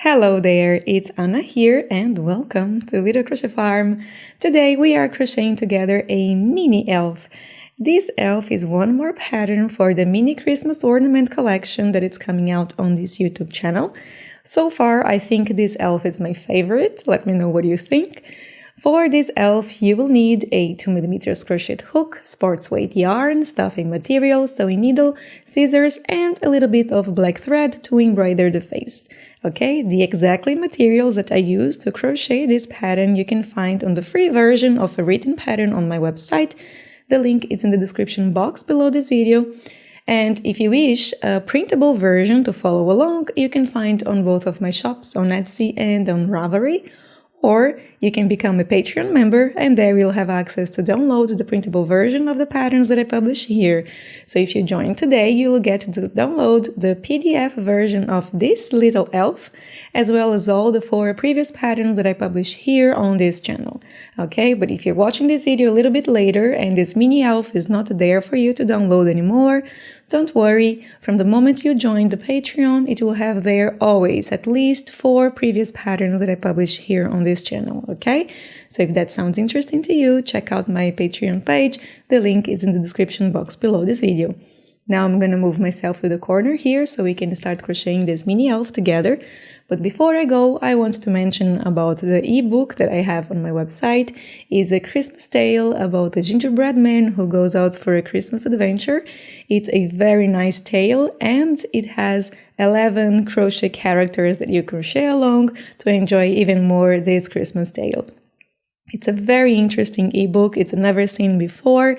Hello there, it's Anna here and welcome to Little Crochet Farm. Today we are crocheting together a mini elf. This elf is one more pattern for the mini Christmas ornament collection that is coming out on this YouTube channel. So far I think this elf is my favorite, let me know what you think. For this elf, you will need a 2mm crochet hook, sports weight yarn, stuffing material, sewing needle, scissors, and a little bit of black thread to embroider the face. Okay, the exactly materials that I use to crochet this pattern you can find on the free version of a written pattern on my website. The link is in the description box below this video. And if you wish a printable version to follow along, you can find on both of my shops on Etsy and on Ravelry. Or you can become a Patreon member and there you'll have access to download the printable version of the patterns that I publish here. So if you join today, you will get to download the PDF version of this little elf, as well as all the 4 previous patterns that I publish here on this channel. Okay, but if you're watching this video a little bit later and this mini elf is not there for you to download anymore, don't worry, from the moment you join the Patreon, it will have there always at least 4 previous patterns that I publish here on this channel, okay? So if that sounds interesting to you, check out my Patreon page, the link is in the description box below this video. Now I'm gonna move myself to the corner here so we can start crocheting this mini elf together. But before I go, I want to mention about the ebook that I have on my website. It's a Christmas tale about a gingerbread man who goes out for a Christmas adventure. It's a very nice tale and it has 11 crochet characters that you crochet along to enjoy even more this Christmas tale. It's a very interesting ebook. It's never seen before.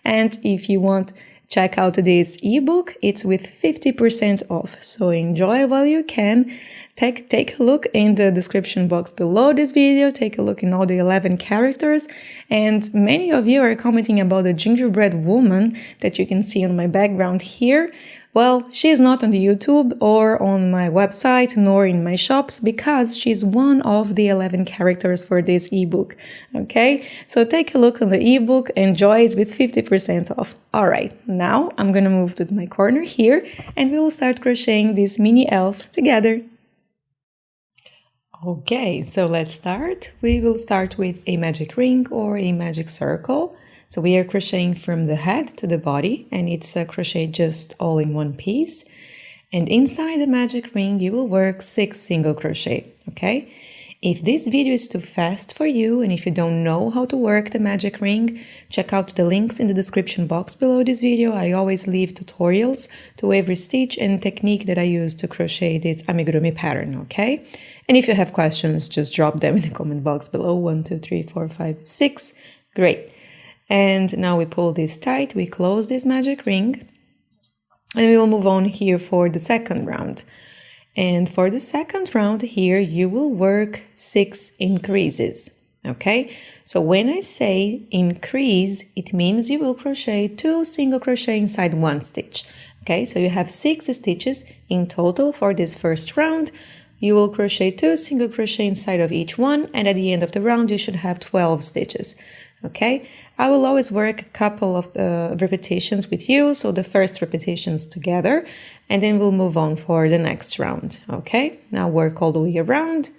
And if you want check out this ebook, it's with 50% off. So enjoy while you can. Take a look in the description box below this video, take a look in all the 11 characters, and many of you are commenting about the gingerbread woman that you can see on my background here. Well, she's not on the YouTube or on my website nor in my shops because she's one of the 11 characters for this ebook. Okay, so take a look on the ebook, enjoy it with 50% off. Alright, now I'm gonna move to my corner here and we will start crocheting this mini elf together. Okay, so let's start. We will start with a magic ring or a magic circle. So we are crocheting from the head to the body and it's a crochet just all in one piece. And inside the magic ring, you will work 6 single crochet, okay? If this video is too fast for you and if you don't know how to work the magic ring, check out the links in the description box below this video. I always leave tutorials to every stitch and technique that I use to crochet this amigurumi pattern, okay? And if you have questions, just drop them in the comment box below. 1, 2, 3, 4, 5, 6. Great. And now we pull this tight, we close this magic ring, and we will move on here for the second round. And for the second round here, you will work 6 increases, okay? So when I say increase, it means you will crochet 2 single crochet inside 1 stitch, okay? So you have 6 stitches in total for this first round. You will crochet 2 single crochet inside of each one, and at the end of the round, you should have 12 stitches, okay? I will always work a couple of repetitions with you, so the first repetitions together, and then we'll move on for the next round, okay? Now work all the way around,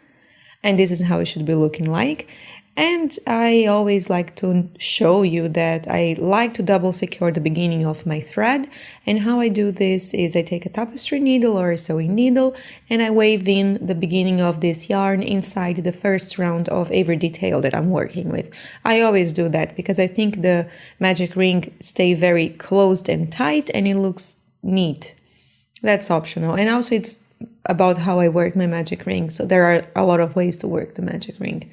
and this is how it should be looking like. And I always like to show you that I like to double secure the beginning of my thread, and how I do this is I take a tapestry needle or a sewing needle and I wave in the beginning of this yarn inside the first round of every detail that I'm working with. I always do that because I think the magic ring stays very closed and tight and it looks neat. That's optional, and also it's about how I work my magic ring, so there are a lot of ways to work the magic ring.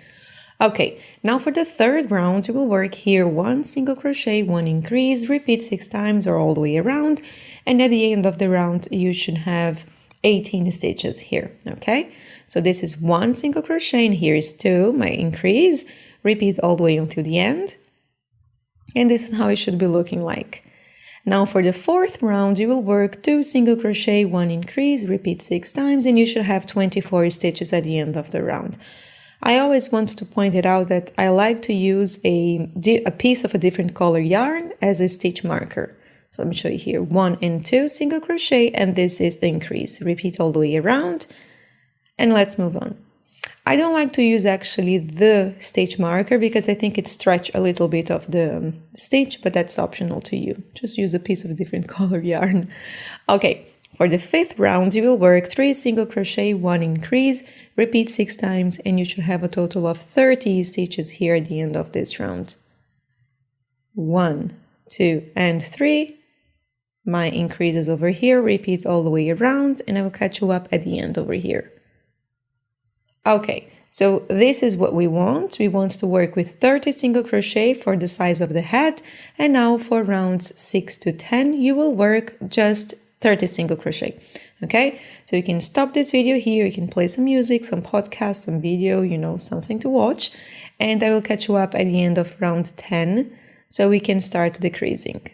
Okay, now for the third round, you will work here 1 single crochet, 1 increase, repeat 6 times or all the way around, and at the end of the round, you should have 18 stitches here, okay? So this is 1 single crochet, and here is 2, my increase, repeat all the way until the end, and this is how it should be looking like. Now for the fourth round, you will work 2 single crochet, 1 increase, repeat 6 times, and you should have 24 stitches at the end of the round. I always want to point it out that I like to use a piece of a different color yarn as a stitch marker. So let me show you here, 1 and 2 single crochet, and this is the increase. Repeat all the way around, And let's move on. I don't like to use actually the stitch marker because I think it stretches a little bit of the stitch, but that's optional to you. Just use a piece of different color yarn. Okay, for the 5th round, you will work 3 single crochet, 1 increase, repeat 6 times, and you should have a total of 30 stitches here at the end of this round. 1, 2, and 3. My increase is over here, repeat all the way around, and I will catch you up at the end over here. Okay, so this is what we want. We want to work with 30 single crochet for the size of the head, and now for rounds 6 to 10, you will work just 30 single crochet. Okay, so you can stop this video here, you can play some music, some podcast, some video, you know, something to watch, and I will catch you up at the end of round 10 so we can start decreasing.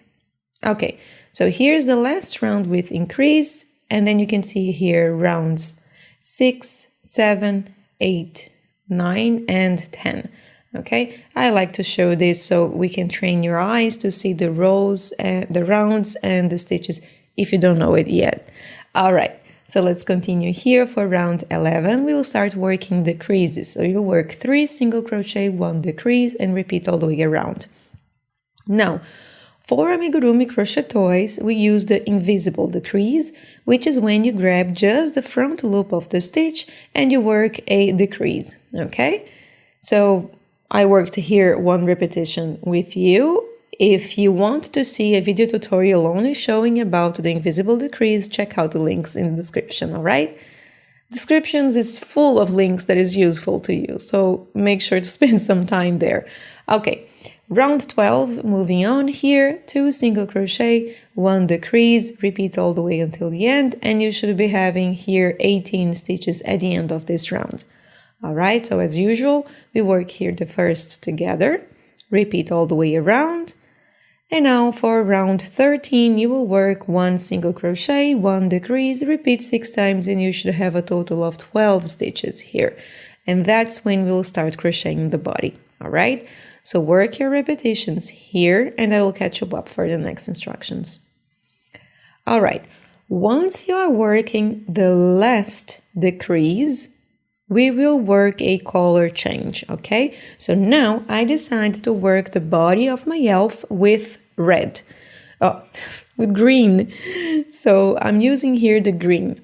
Okay, so here's the last round with increase, and then you can see here rounds 6, 7, 8, 9, and 10. Okay, I like to show this so we can train your eyes to see the rows and the rounds and the stitches if you don't know it yet. All right, so let's continue here for round 11. We will start working decreases. So you'll work 3 single crochet, 1 decrease, and repeat all the way around. Now, for amigurumi crochet toys, we use the invisible decrease, which is when you grab just the front loop of the stitch and you work a decrease, okay? So I worked here 1 repetition with you. If you want to see a video tutorial only showing about the invisible decrease, check out the links in the description, all right? Descriptions is full of links that is useful to you, so make sure to spend some time there. Okay. Round 12, moving on here, 2 single crochet, 1 decrease, repeat all the way until the end, and you should be having here 18 stitches at the end of this round. All right, so as usual, we work here the first together, repeat all the way around, and now for round 13, you will work 1 single crochet, 1 decrease, repeat 6 times, and you should have a total of 12 stitches here. And that's when we'll start crocheting the body, all right? So work your repetitions here, and I will catch you up for the next instructions. All right, once you are working the last decrease, we will work a color change, okay? So now I decided to work the body of my elf with red, with green. So I'm using here the green.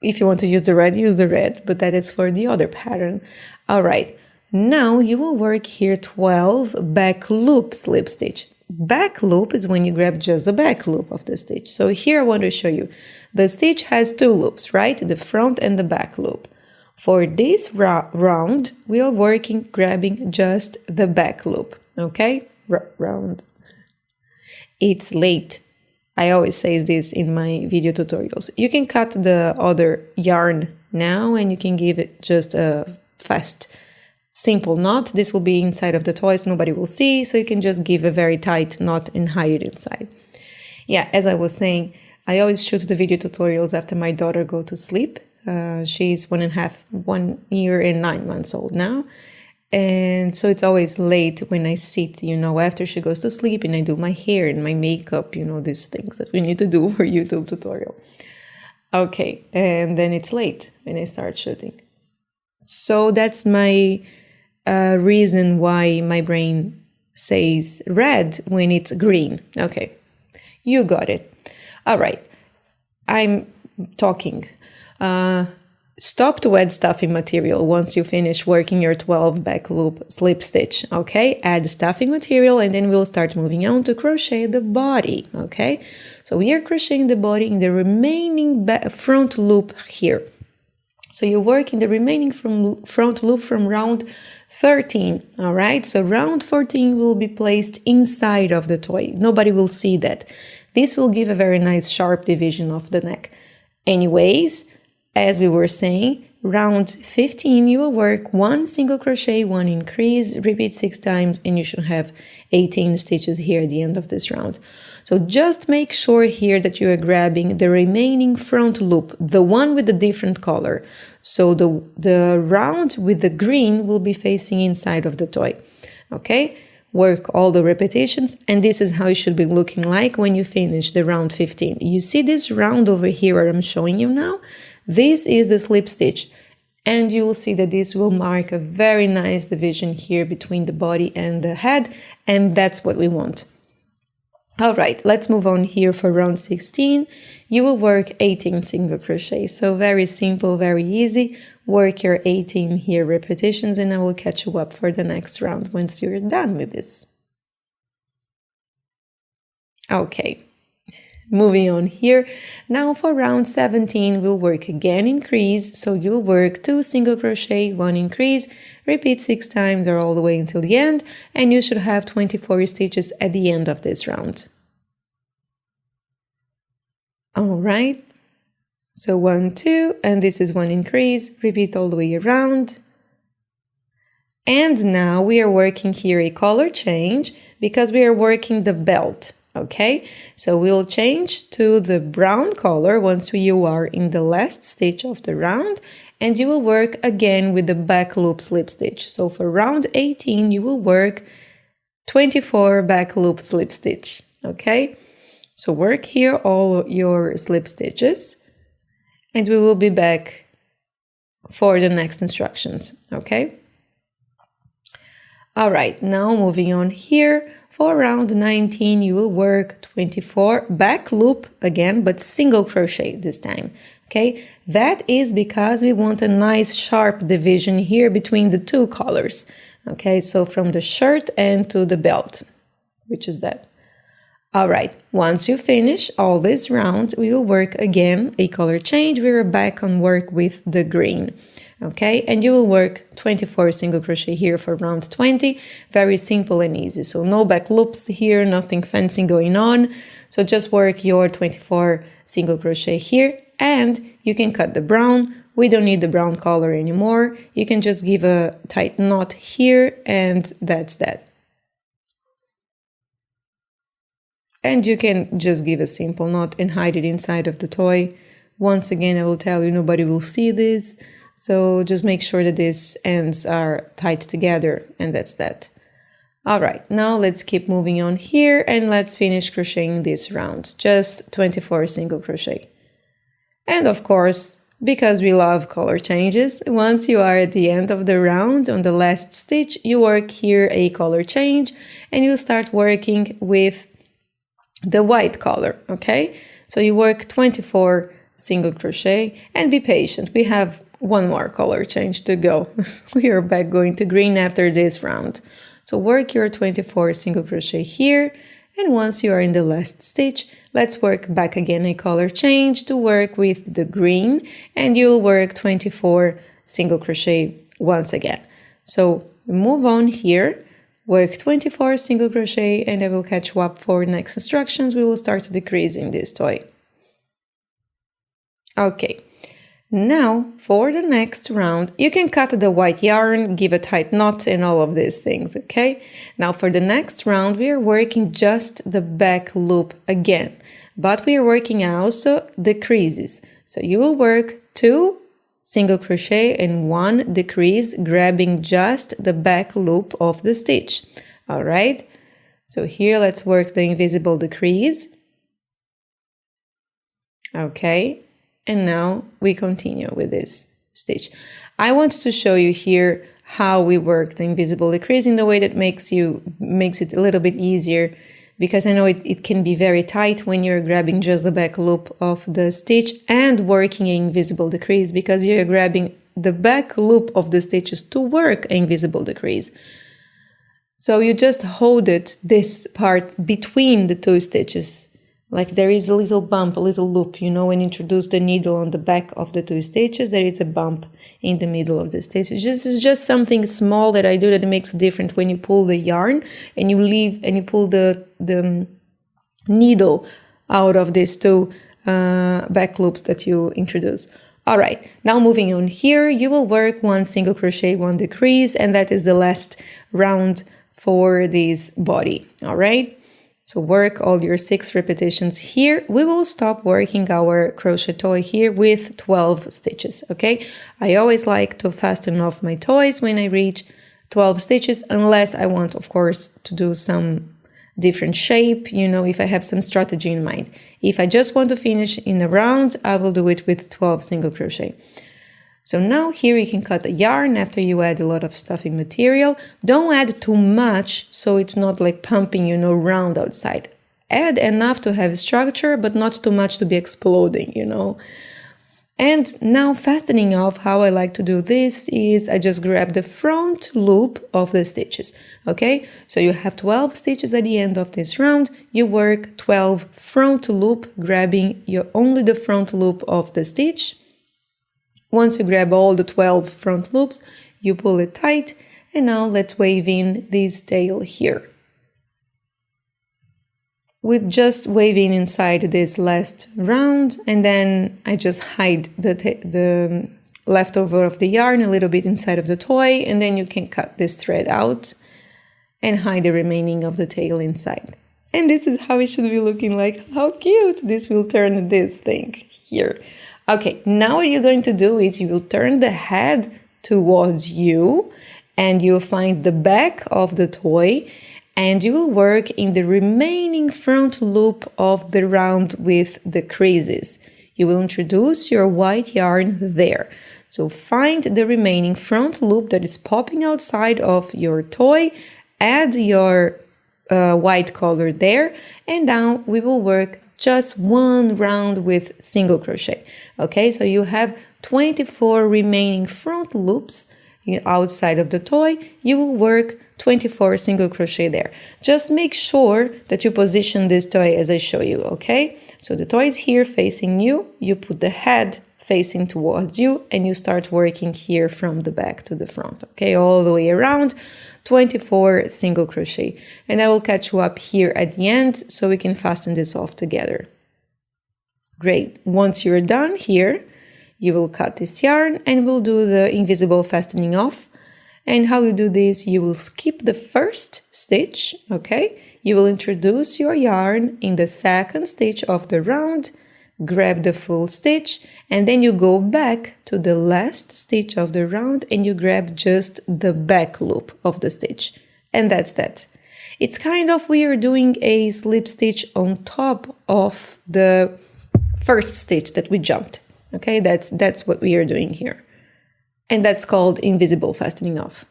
If you want to use the red, use the red, but that is for the other pattern. All right. Now you will work here 12 back loop slip stitch. Back loop is when you grab just the back loop of the stitch. So here I want to show you. The stitch has 2 loops, right? The front and the back loop. For this round, we are working grabbing just the back loop, okay? Round. It's late. I always say this in my video tutorials. You can cut the other yarn now and you can give it just a fast simple knot. This will be inside of the toys, nobody will see, so you can just give a very tight knot and hide it inside. Yeah, as I was saying, I always shoot the video tutorials after my daughter go to sleep. She's 1 year and 9 months old now. And so it's always late when I sit, you know, after she goes to sleep and I do my hair and my makeup, you know, these things that we need to do for YouTube tutorial. Okay, and then it's late when I start shooting. So that's my reason why my brain says red when it's green. Okay, you got it. All right, I'm talking. Stop to add stuffing material once you finish working your 12 back loop slip stitch. Okay, add stuffing material and then we'll start moving on to crochet the body. Okay, so we are crocheting the body in the remaining front loop here. So you work in the remaining front loop from round 13, all right? So round 14 will be placed inside of the toy. Nobody will see that. This will give a very nice sharp division of the neck. Anyways, as we were saying, round 15, you will work 1 single crochet, 1 increase, repeat 6 times, and you should have 18 stitches here at the end of this round. So just make sure here that you are grabbing the remaining front loop, the one with the different color. So the round with the green will be facing inside of the toy. Okay? Work all the repetitions, and this is how it should be looking like when you finish the round 15. You see this round over here where I'm showing you now? This is the slip stitch, and you will see that this will mark a very nice division here between the body and the head, and that's what we want. All right, let's move on here for round 16. You will work 18 single crochet. So very simple, very easy. Work your 18 here repetitions, and I will catch you up for the next round once you're done with this. Okay, moving on here. Now for round 17, we'll work again increase. So you'll work 2 single crochet, 1 increase, repeat 6 times or all the way until the end, and you should have 24 stitches at the end of this round. All right, so 1, 2, and this is 1 increase, repeat all the way around. And now we are working here a color change because we are working the belt. Okay, so we'll change to the brown color once you are in the last stitch of the round, and you will work again with the back loop slip stitch. So for round 18, you will work 24 back loop slip stitch. Okay, so work here all your slip stitches, and we will be back for the next instructions. Okay. All right, now moving on here. For round 19, you will work 24 back loop again, but single crochet this time. Okay, that is because we want a nice sharp division here between the 2 colors. Okay, so from the shirt and to the belt, which is that. All right, once you finish all this round, we will work again a color change. We are back on work with the green. Okay, and you will work 24 single crochet here for round 20. Very simple and easy. So no back loops here, nothing fancy going on. So just work your 24 single crochet here, and you can cut the brown. We don't need the brown color anymore. You can just give a tight knot here, and that's that. And you can just give a simple knot and hide it inside of the toy. Once again, I will tell you, nobody will see this. So just make sure that these ends are tied together, and that's that. All right, now let's keep moving on here, and let's finish crocheting this round. Just 24 single crochet. And of course, because we love color changes, once you are at the end of the round, on the last stitch, you work here a color change, and you start working with the white color, okay? So you work 24 single crochet, and be patient. We have one more color change to go. We are back going to green after this round. So work your 24 single crochet here, and once you are in the last stitch, let's work back again a color change to work with the green, and you'll work 24 single crochet once again. So move on here, work 24 single crochet, and I will catch you up for next instructions. We will start decreasing this toy. Okay. Now, for the next round, you can cut the white yarn, give a tight knot, and all of these things, okay? Now, for the next round, we are working just the back loop again, but we are working also the creases. So you will work 2 single crochet and 1 decrease, grabbing just the back loop of the stitch, all right? So here, let's work the invisible decrease. Okay. And now we continue with this stitch. I want to show you here how we work the invisible decrease in the way that makes it a little bit easier, because I know it can be very tight when you're grabbing just the back loop of the stitch and working an invisible decrease, because you're grabbing the back loop of the stitches to work an invisible decrease. So you just hold it, this part between the 2 stitches. Like there is a little bump, a little loop, you know, when you introduce the needle on the back of the 2 stitches, there is a bump in the middle of the stitches. This is just something small that I do that makes a difference when you pull the yarn and you pull the needle out of these 2 back loops that you introduce. All right, now moving on here, you will work 1 single crochet, 1 decrease, and that is the last round for this body, all right? So work all your 6 repetitions here. We will stop working our crochet toy here with 12 stitches, okay? I always like to fasten off my toys when I reach 12 stitches, unless I want, of course, to do some different shape, you know, if I have some strategy in mind. If I just want to finish in a round, I will do it with 12 single crochet. So now here you can cut a yarn after you add a lot of stuffing material. Don't add too much so it's not like pumping, you know, round outside. Add enough to have structure, but not too much to be exploding, you know. And now fastening off, how I like to do this is I just grab the front loop of the stitches, okay? So you have 12 stitches at the end of this round, you work 12 front loop, grabbing only the front loop of the stitch. Once you grab all the 12 front loops, you pull it tight, and now let's wave in this tail here. With just waving inside this last round, and then I just hide the leftover of the yarn a little bit inside of the toy, and then you can cut this thread out and hide the remaining of the tail inside. And this is how it should be looking like. How cute! This will turn this thing here. Okay, now what you're going to do is you will turn the head towards you, and you'll find the back of the toy, and you will work in the remaining front loop of the round with the creases. You will introduce your white yarn there. So find the remaining front loop that is popping outside of your toy, add your white color there, and now we will work just one round with single crochet. Okay, so you have 24 remaining front loops outside of the toy. You will work 24 single crochet there. Just make sure that you position this toy as I show you, okay? So the toy is here facing you, you put the head facing towards you, and you start working here from the back to the front, okay? All the way around, 24 single crochet. And I will catch you up here at the end so we can fasten this off together. Great. Once you're done here, you will cut this yarn and we'll do the invisible fastening off. And how you do this, you will skip the first stitch, okay? You will introduce your yarn in the second stitch of the round, grab the full stitch, and then you go back to the last stitch of the round and you grab just the back loop of the stitch. And that's that. It's kind of weird doing a slip stitch on top of the first stitch that we jumped. Okay, that's what we are doing here. And that's called invisible fastening off.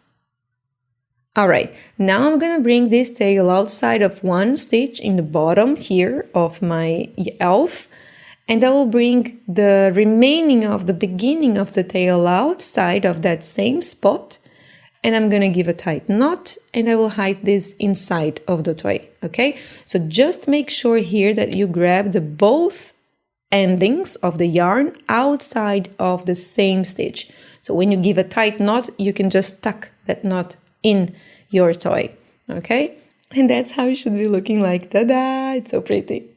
All right, now I'm gonna bring this tail outside of one stitch in the bottom here of my elf, and I will bring the remaining of the beginning of the tail outside of that same spot, and I'm gonna give a tight knot, and I will hide this inside of the toy, okay? So just make sure here that you grab the both endings of the yarn outside of the same stitch. So when you give a tight knot, you can just tuck that knot in your toy, okay? And that's how it should be looking like. Ta-da! It's so pretty.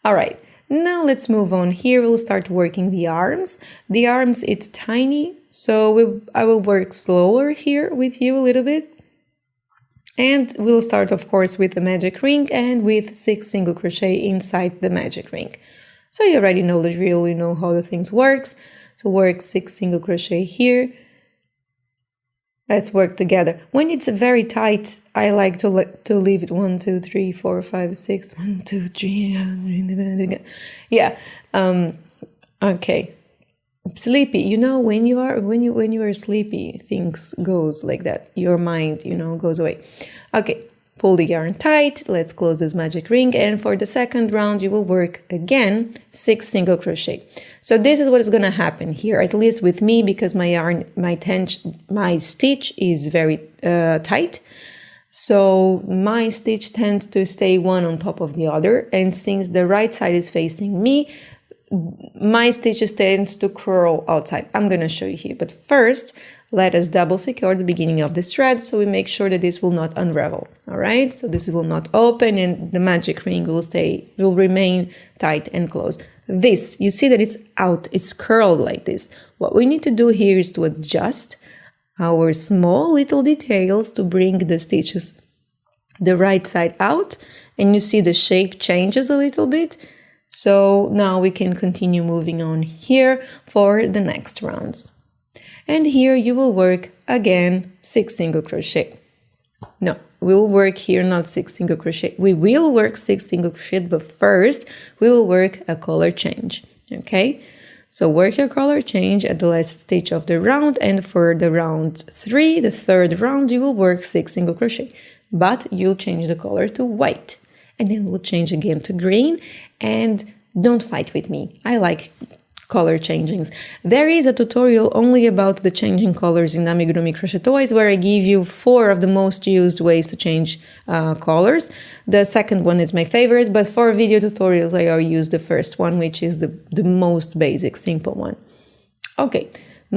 All right, now let's move on here. We'll start working the arms. The arms, it's tiny, so I will work slower here with you a little bit. And we'll start, of course, with the magic ring and with 6 single crochet inside the magic ring. So you already know the drill, you know how the things works. So work 6 single crochet here. Let's work together. When it's very tight, I like to leave it 1, 2, 3, 4, 5, 6. 1, 2, 3. Yeah. Okay. Sleepy. You know, when you are sleepy, things goes like that. Your mind, you know, goes away. Okay. Pull the yarn tight, let's close this magic ring, and for the second round you will work again 6 single crochet. So this is what is going to happen here, at least with me, because my yarn, my stitch is very tight. So my stitch tends to stay one on top of the other, and since the right side is facing me, my stitches tends to curl outside. I'm going to show you here, but first let us double secure the beginning of this thread so we make sure that this will not unravel. All right, so this will not open and the magic ring will remain tight and closed. This, you see that it's out, it's curled like this. What we need to do here is to adjust our small little details to bring the stitches the right side out, and you see the shape changes a little bit. So now we can continue moving on here for the next rounds. And here you will work again 6 single crochet. No, we'll work here not 6 single crochet. We will work 6 single crochet, but first we will work a color change, okay? So work your color change at the last stitch of the round, and for the round 3, the third round, you will work 6 single crochet, but you'll change the color to white, and then we'll change again to green. And don't fight with me, I like color changings. There is a tutorial only about the changing colors in amigurumi crochet toys, where I give you 4 of the most used ways to change colors. The second one is my favorite, but for video tutorials I already use the first one, which is the most basic, simple one. Okay,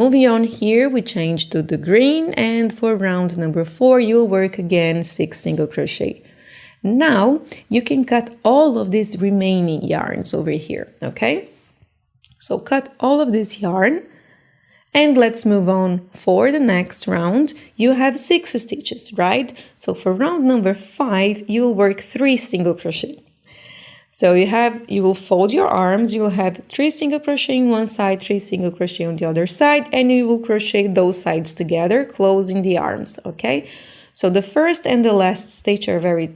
moving on here, we change to the green, and for round number 4 you'll work again 6 single crochet. Now you can cut all of these remaining yarns over here, okay? So cut all of this yarn, and let's move on for the next round. You have 6 stitches, right? So for round number 5, you will work 3 single crochet. So you will fold your arms, you will have 3 single crochet on one side, 3 single crochet on the other side, and you will crochet those sides together, closing the arms, okay? So the first and the last stitch are very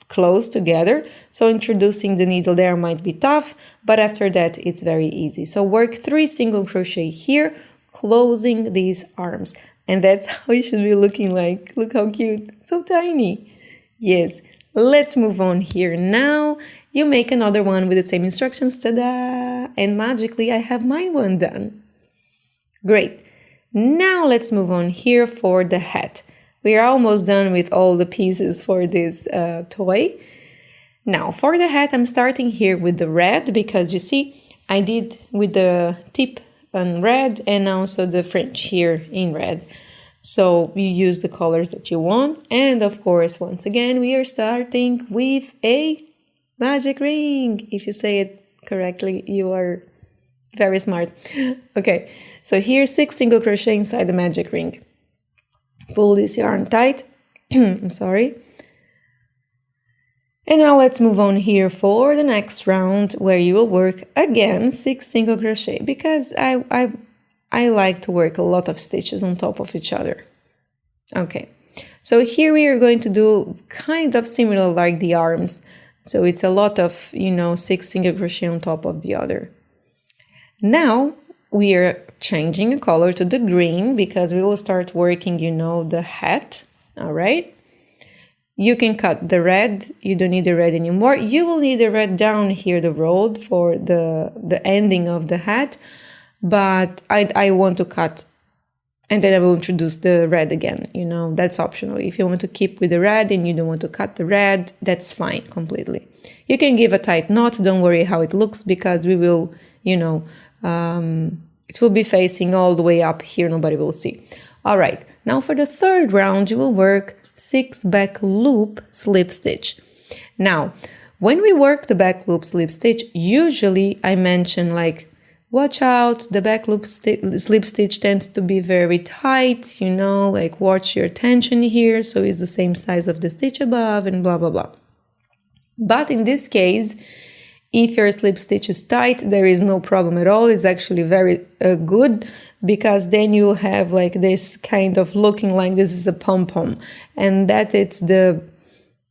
close together, so introducing the needle there might be tough, but after that it's very easy. So work 3 single crochet here, closing these arms, and that's how it should be looking like. Look how cute, so tiny. Yes, let's move on here. Now you make another one with the same instructions, ta-da, and magically I have my one done. Great. Now let's move on here for the hat. We are almost done with all the pieces for this toy. Now for the hat, I'm starting here with the red, because you see I did with the tip on red and also the fringe here in red. So you use the colors that you want, and of course once again we are starting with a magic ring. If you say it correctly, you are very smart. Okay, so here 6 single crochet inside the magic ring. Pull this yarn tight. I'm sorry. And now let's move on here for the next round, where you will work again 6 single crochet, because I like to work a lot of stitches on top of each other. Okay, so here we are going to do kind of similar like the arms. So it's a lot of, 6 single crochet on top of the other. Now we are changing a color to the green, because we will start working, the hat. All right. You can cut the red. You don't need the red anymore. You will need the red down here, the road, for the ending of the hat. But I want to cut, and then I will introduce the red again. That's optional. If you want to keep with the red and you don't want to cut the red, that's fine completely. You can give a tight knot. Don't worry how it looks, because we will, it will be facing all the way up here. Nobody will see. All right. Now for the third round, you will work 6 back loop slip stitch. Now, when we work the back loop slip stitch, usually I mention like, watch out, the back loop slip stitch tends to be very tight, like watch your tension here, so it's the same size of the stitch above and blah, blah, blah. But in this case, if your slip stitch is tight, there is no problem at all. It's actually very good, because then you'll have like this kind of looking like this is a pom-pom, and that it's the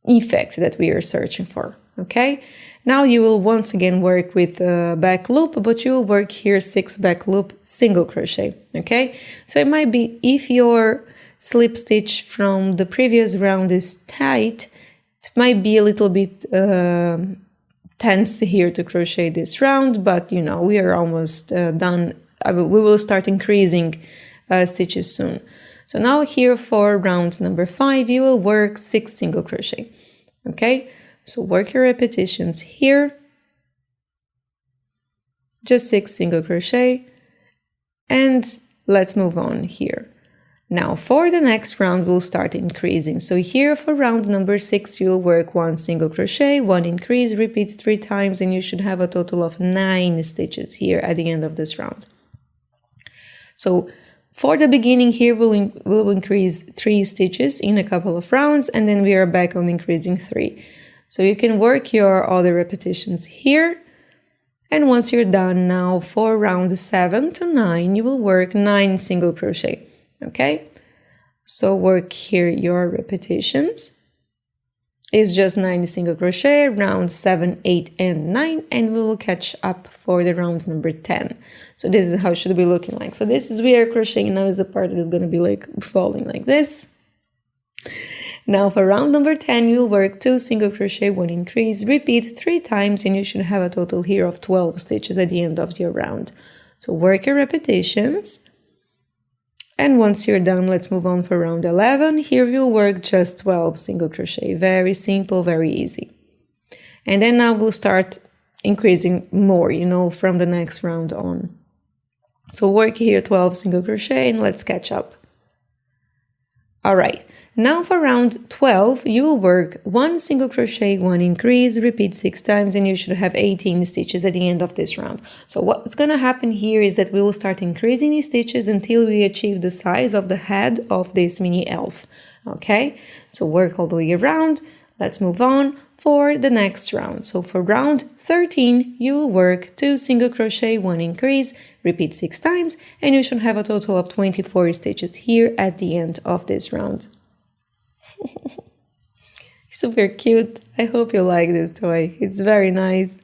effect that we are searching for, okay? Now you will once again work with back loop, but you will work here 6 back loop single crochet, okay? So it might be, if your slip stitch from the previous round is tight, it might be a little bit tense here to crochet this round, but we are almost done. We will start increasing stitches soon. So now here for round number 5, you will work 6 single crochet, okay? So work your repetitions here, just 6 single crochet, and let's move on here. Now for the next round, we'll start increasing. So here for round number 6, you'll work 1 single crochet, 1 increase, repeat 3 times, and you should have a total of 9 stitches here at the end of this round. So for the beginning here, we'll increase 3 stitches in a couple of rounds, and then we are back on increasing 3. So you can work your other repetitions here. And once you're done, now for round 7 to 9, you will work 9 single crochet, okay? So work here your repetitions. It's just 9 single crochet, rounds 7, 8, and 9, and we will catch up for the round number 10. So this is how it should be looking like. So this is we are crocheting now is the part that is going to be like falling like this. Now for round number 10, you'll work 2 single crochet, 1 increase, repeat 3 times, and you should have a total here of 12 stitches at the end of your round. So work your repetitions. And once you're done, let's move on for round 11. Here you'll work just 12 single crochet. Very simple, very easy. And then now we'll start increasing more, from the next round on. So work here 12 single crochet and let's catch up. All right. Now for round 12, you will work 1 single crochet, 1 increase, repeat 6 times, and you should have 18 stitches at the end of this round. So what's going to happen here is that we will start increasing these stitches until we achieve the size of the head of this mini elf. Okay, so work all the way around. Let's move on for the next round. So for round 13, you will work 2 single crochet, 1 increase, repeat 6 times, and you should have a total of 24 stitches here at the end of this round. Super cute. I hope you like this toy. It's very nice.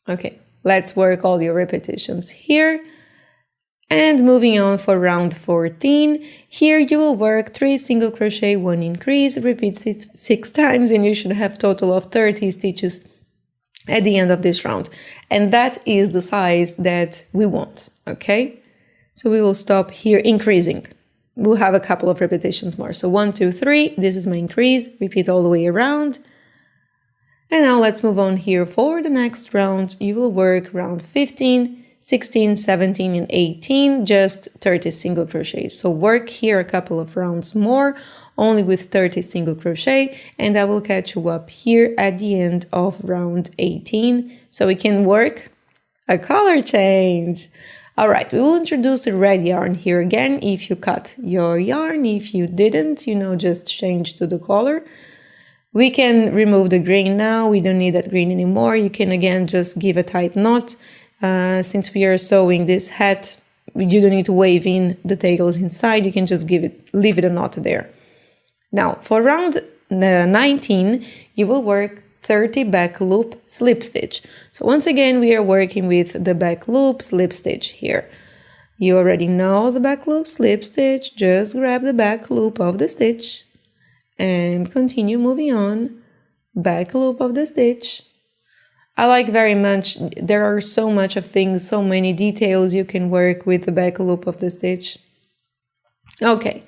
Okay, let's work all your repetitions here. And moving on for round 14, here you will work 3 single crochet, 1 increase, repeat 6 times, and you should have a total of 30 stitches at the end of this round. And that is the size that we want, okay? So we will stop here increasing. We'll have a couple of repetitions more. So 1, 2, 3, this is my increase, repeat all the way around. And now let's move on here for the next round. You will work round 15, 16, 17, and 18, just 30 single crochets. So work here a couple of rounds more, only with 30 single crochet, and I will catch you up here at the end of round 18, so we can work a color change. All right, we will introduce the red yarn here again. If you cut your yarn, if you didn't, just change to the color. We can remove the green now. We don't need that green anymore. You can again just give a tight knot. Since we are sewing this hat, you don't need to wave in the tails inside. You can just leave it a knot there. Now for round 19, you will work 30 back loop slip stitch. So once again, we are working with the back loop slip stitch here. You already know the back loop slip stitch. Just grab the back loop of the stitch and continue moving on. Back loop of the stitch. I like very much, there are so much of things, so many details you can work with the back loop of the stitch. Okay,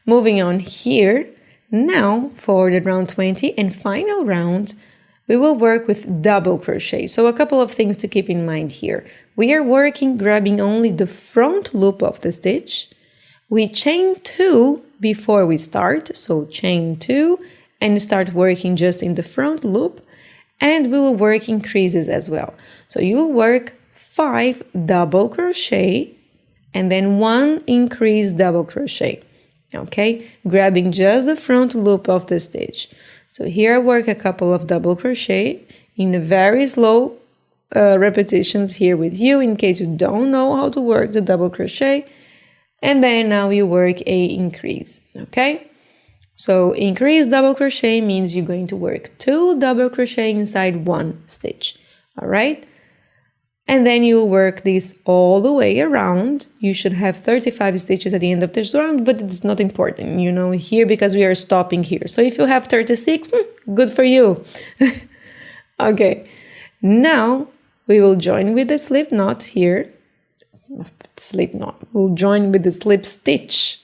moving on here. Now for the round 20 and final round, we will work with double crochet. So a couple of things to keep in mind here. We are working grabbing only the front loop of the stitch. We chain 2 before we start. So chain 2 and start working just in the front loop. And we will work increases as well. So you will work 5 double crochet and then 1 increase double crochet. Okay, grabbing just the front loop of the stitch. So here I work a couple of double crochet in a very slow repetitions here with you in case you don't know how to work the double crochet. And then now you work a increase, okay? So increase double crochet means you're going to work 2 double crochet inside 1 stitch, all right? And then you work this all the way around. You should have 35 stitches at the end of this round, but it's not important, here because we are stopping here. So if you have 36, good for you. Okay, now we will join with the slip knot here. Slip knot. We'll join with the slip stitch.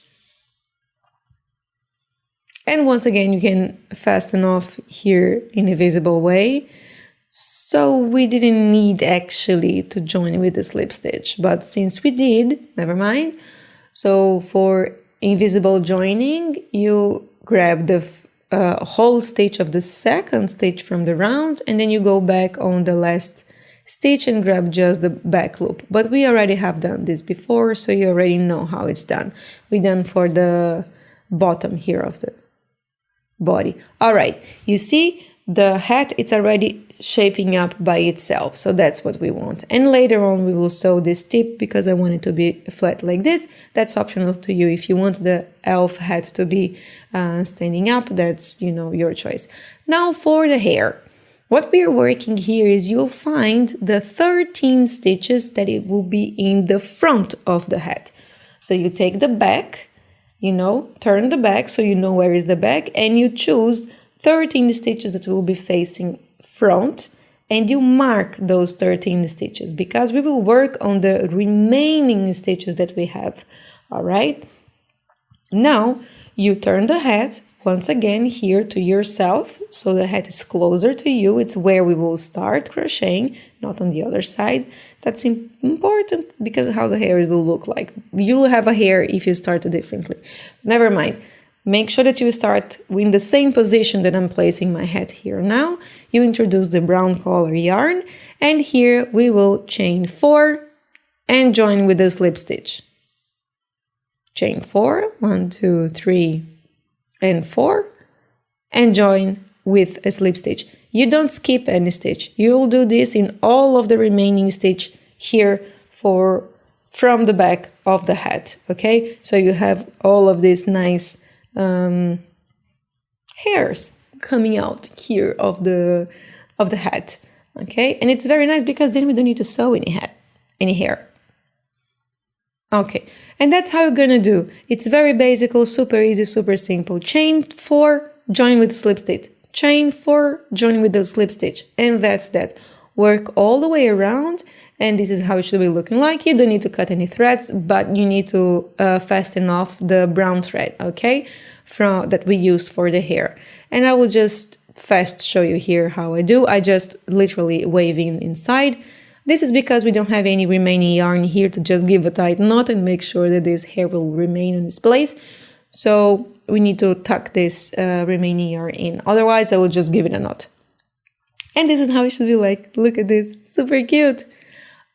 And once again, you can fasten off here in a visible way. So we didn't need actually to join with the slip stitch, but since we did, never mind. So for invisible joining, you grab the whole stitch of the second stitch from the round, and then you go back on the last stitch and grab just the back loop. But we already have done this before, so you already know how it's done. We done for the bottom here of the body. All right, you see the hat, it's already shaping up by itself. So that's what we want. And later on we will sew this tip because I want it to be flat like this. That's optional to you. If you want the elf hat to be standing up, that's, you know, your choice. Now for the hair. What we are working here is you'll find the 13 stitches that it will be in the front of the hat. So you take the back, you know, turn the back so you know where is the back, and you choose 13 stitches that will be facing front, and you mark those 13 stitches because we will work on the remaining stitches that we have. All right. Now you turn the hat once again here to yourself, so the hat is closer to you. It's where we will start crocheting, not on the other side. That's important because how the hair will look like. You'll have a hair if you start differently. Never mind. Make sure that you start in the same position that I'm placing my hat here now. You introduce the brown color yarn, and here we will chain 4 and join with the slip stitch. Chain 4, 1, 2, 3, and 4, and join with a slip stitch. You don't skip any stitch. You'll do this in all of the remaining stitch here from the back of the hat. Okay, so you have all of these nice hairs coming out here of the hat. Okay, and it's very nice because then we don't need to sew any hair. Okay, and that's how you're gonna do. It's very basic, super easy, super simple. Chain 4, join with the slip stitch. Chain 4, join with the slip stitch, and that's that. Work all the way around, and this is how it should be looking like. You don't need to cut any threads, but you need to fasten off the brown thread, okay, that we use for the hair. And I will just fast show you here how I do. I just literally wave in inside. This is because we don't have any remaining yarn here to just give a tight knot and make sure that this hair will remain in its place. So we need to tuck this remaining yarn in. Otherwise, I will just give it a knot. And this is how it should be like. Look at this, super cute.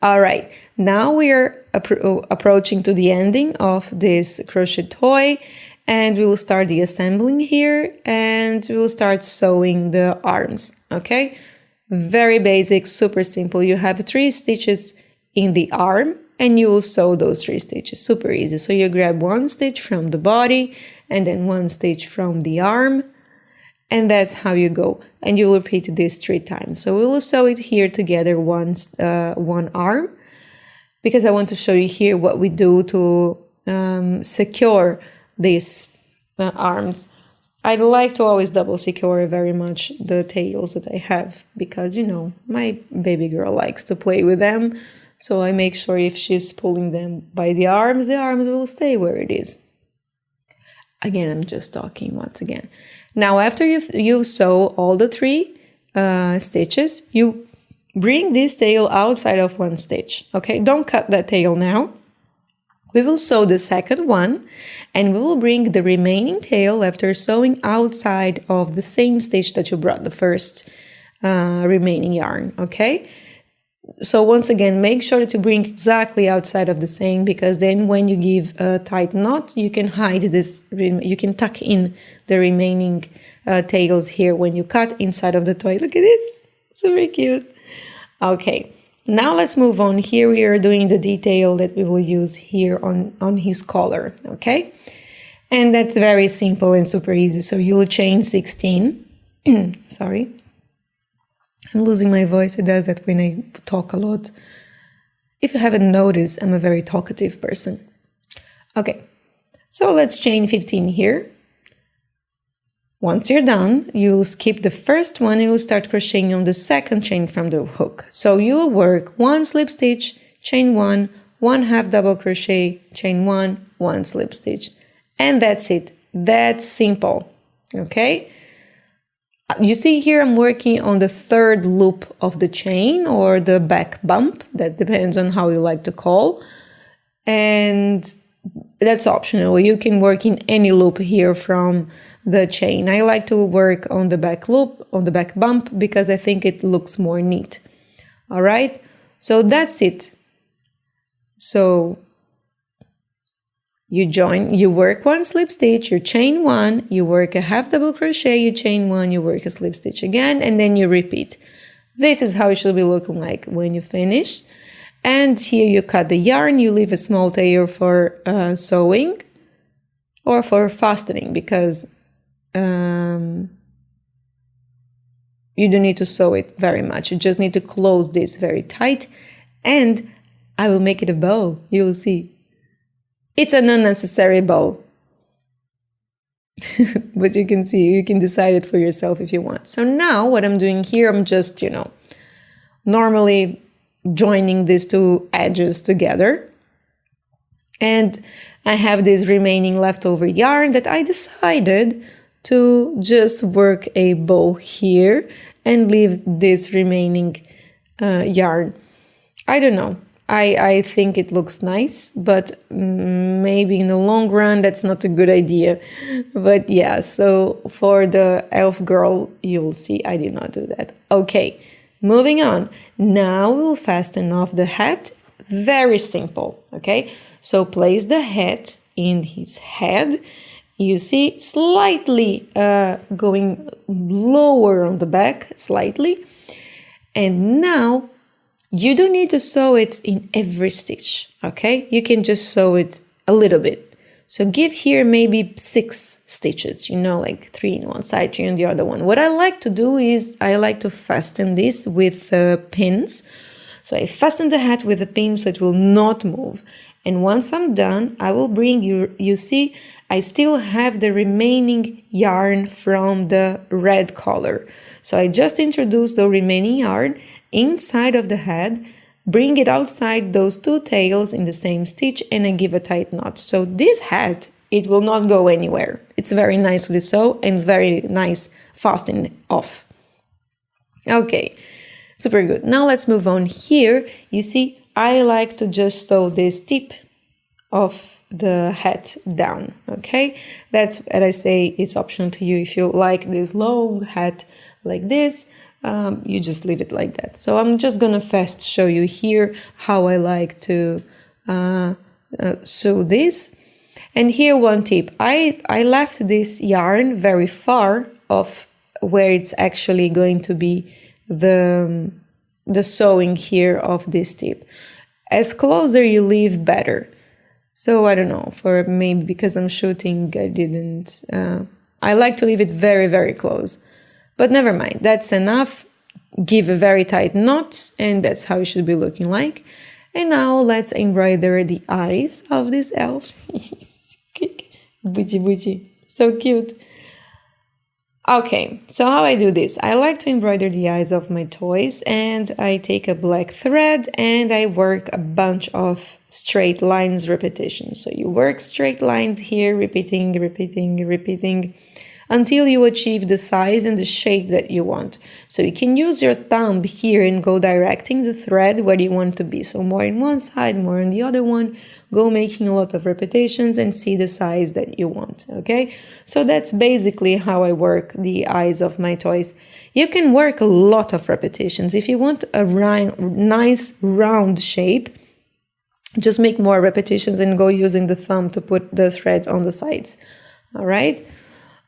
All right, now we are approaching to the ending of this crochet toy, and we will start the assembling here, and we will start sewing the arms, okay? Very basic, super simple. You have 3 stitches in the arm, and you will sew those 3 stitches, super easy. So you grab 1 stitch from the body, and then 1 stitch from the arm, and that's how you go. And you will repeat this 3 times. So we will sew it here together once, one arm, because I want to show you here what we do to secure these arms. I like to always double secure very much the tails that I have because, you know, my baby girl likes to play with them. So I make sure if she's pulling them by the arms will stay where it is. Again, I'm just talking once again. Now, after you sew all the 3 stitches, you bring this tail outside of 1 stitch. Okay, don't cut that tail now. We will sew the second one, and we will bring the remaining tail after sewing outside of the same stitch that you brought the first remaining yarn, okay? So once again, make sure that you bring exactly outside of the same, because then when you give a tight knot, you can hide this, you can tuck in the remaining tails here when you cut inside of the toy. Look at this, super cute. Okay. Now let's move on. Here we are doing the detail that we will use here on his collar, okay? And that's very simple and super easy. So you'll chain 16. Sorry. I'm losing my voice. It does that when I talk a lot. If you haven't noticed, I'm a very talkative person. Okay, so let's chain 15 here. Once you're done, you'll skip the first one and you'll start crocheting on the second chain from the hook. So you'll work 1 slip stitch, chain 1, 1 half double crochet, chain 1, 1 slip stitch. And that's it. That's simple. Okay? You see here I'm working on the 3rd loop of the chain, or the back bump. That depends on how you like to call. And that's optional. You can work in any loop here from the chain. I like to work on the back loop, on the back bump, because I think it looks more neat. All right, so that's it. So you work 1 slip stitch, you chain 1, you work a half double crochet, you chain 1, you work a slip stitch again, and then you repeat. This is how it should be looking like when you finish. And here you cut the yarn, you leave a small tail for sewing or for fastening, because you don't need to sew it very much. You just need to close this very tight, and I will make it a bow. You will see. It's an unnecessary bow. But you can see, you can decide it for yourself if you want. So now what I'm doing here, I'm just, normally joining these two edges together. And I have this remaining leftover yarn that I decided to just work a bow here and leave this remaining yarn. I don't know. I think it looks nice, but maybe in the long run that's not a good idea. But yeah, so for the elf girl, you'll see I did not do that. Okay, moving on. Now we'll fasten off the hat. Very simple, okay? So place the hat in his head. You see, slightly going lower on the back, slightly. And now you don't need to sew it in every stitch, okay? You can just sew it a little bit. So give here maybe 6 stitches, like 3 in one side, 3 on the other one. What I like to do is I like to fasten this with pins. So I fasten the hat with a pin so it will not move. And once I'm done, I will bring you see, I still have the remaining yarn from the red color. So I just introduced the remaining yarn inside of the head, bring it outside those 2 tails in the same stitch, and I give a tight knot. So this hat, it will not go anywhere. It's very nicely sewn and very nice fastened off. Okay, super good. Now let's move on here. You see, I like to just sew this tip of the hat down, okay? That's, as I say, it's optional to you. If you like this long hat like this, you just leave it like that. So I'm just gonna first show you here how I like to sew this. And here one tip, I left this yarn very far off where it's actually going to be the sewing here of this tip. As closer you leave, better. So I don't know, for maybe because I'm shooting, I didn't, I like to leave it very, very close. But never mind, that's enough. Give a very tight knot, and that's how it should be looking like. And now let's embroider the eyes of this elf. Booty booty, so cute. Okay, so how I do this? I like to embroider the eyes of my toys, and I take a black thread and I work a bunch of straight lines repetition. So you work straight lines here, repeating, repeating, repeating, until you achieve the size and the shape that you want. So you can use your thumb here and go directing the thread where you want to be. So more in one side, more on the other one. Go making a lot of repetitions and see the size that you want, okay? So that's basically how I work the eyes of my toys. You can work a lot of repetitions. If you want a nice round shape, just make more repetitions and go using the thumb to put the thread on the sides, all right?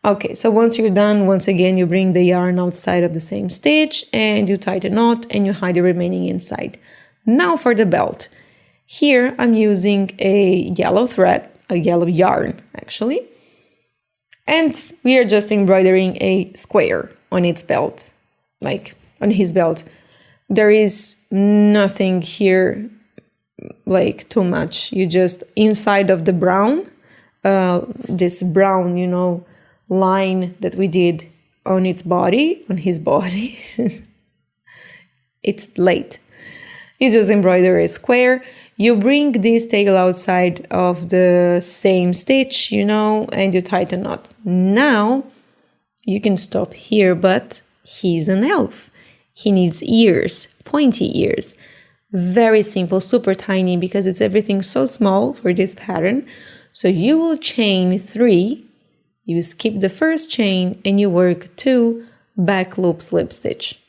Okay, so once you're done, once again, you bring the yarn outside of the same stitch and you tie the knot and you hide the remaining inside. Now for the belt. Here I'm using a yellow thread, a yellow yarn actually, and we are just embroidering a square on its belt, like on his belt. There is nothing here like too much. You just inside of the brown, this brown, line that we did on its body, on his body. It's late. You just embroider a square. You bring this tail outside of the same stitch, and you tie the knot. Now you can stop here, but he's an elf. He needs ears, pointy ears. Very simple, super tiny, because it's everything so small for this pattern. So you will chain 3. You skip the first chain and you work 2 back loop slip stitch.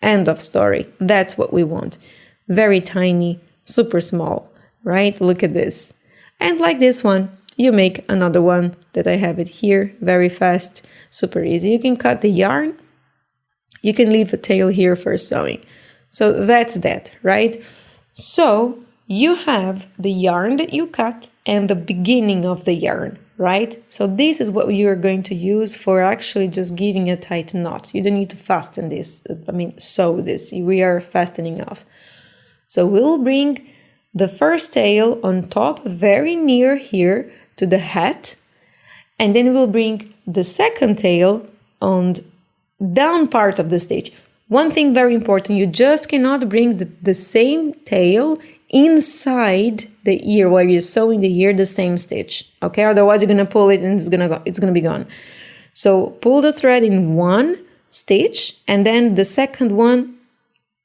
End of story. That's what we want. Very tiny, super small, right? Look at this. And like this one, you make another one that I have it here, very fast, super easy. You can cut the yarn. You can leave a tail here for sewing. So that's that, right? So you have the yarn that you cut and the beginning of the yarn, right? So this is what you're going to use for actually just giving a tight knot. You don't need to fasten this, sew this. We are fastening off. So we'll bring the first tail on top, very near here to the hat, and then we'll bring the second tail on down part of the stitch. One thing very important, you just cannot bring the same tail inside the ear while you're sewing the ear, the same stitch, okay? Otherwise you're gonna pull it and it's gonna be gone. So pull the thread in one stitch and then the second one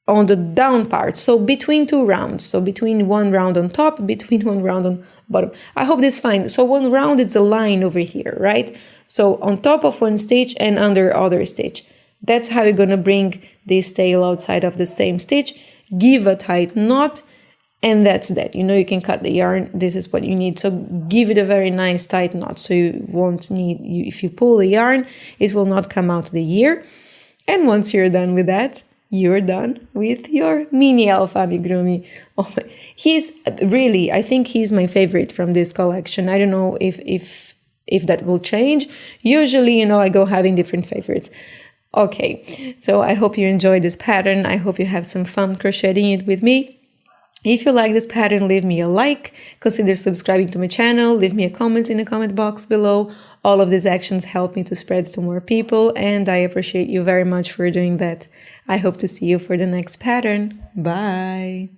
on the down part, so between two rounds, so between one round on top, between one round on bottom. I hope this is fine. So one round is a line over here, right? So on top of one stitch and under other stitch. That's how you're gonna bring this tail outside of the same stitch, give a tight knot, and that's that. You know, you can cut the yarn. This is what you need. So give it a very nice tight knot. So you won't need, if you pull the yarn, it will not come out the ear. And once you're done with that, you're done with your mini elf amigurumi. Oh, he's really, I think he's my favorite from this collection. I don't know if that will change. Usually, you know, I go having different favorites. Okay, so I hope you enjoyed this pattern. I hope you have some fun crocheting it with me. If you like this pattern, leave me a like, consider subscribing to my channel, leave me a comment in the comment box below. All of these actions help me to spread to more people, and I appreciate you very much for doing that. I hope to see you for the next pattern. Bye!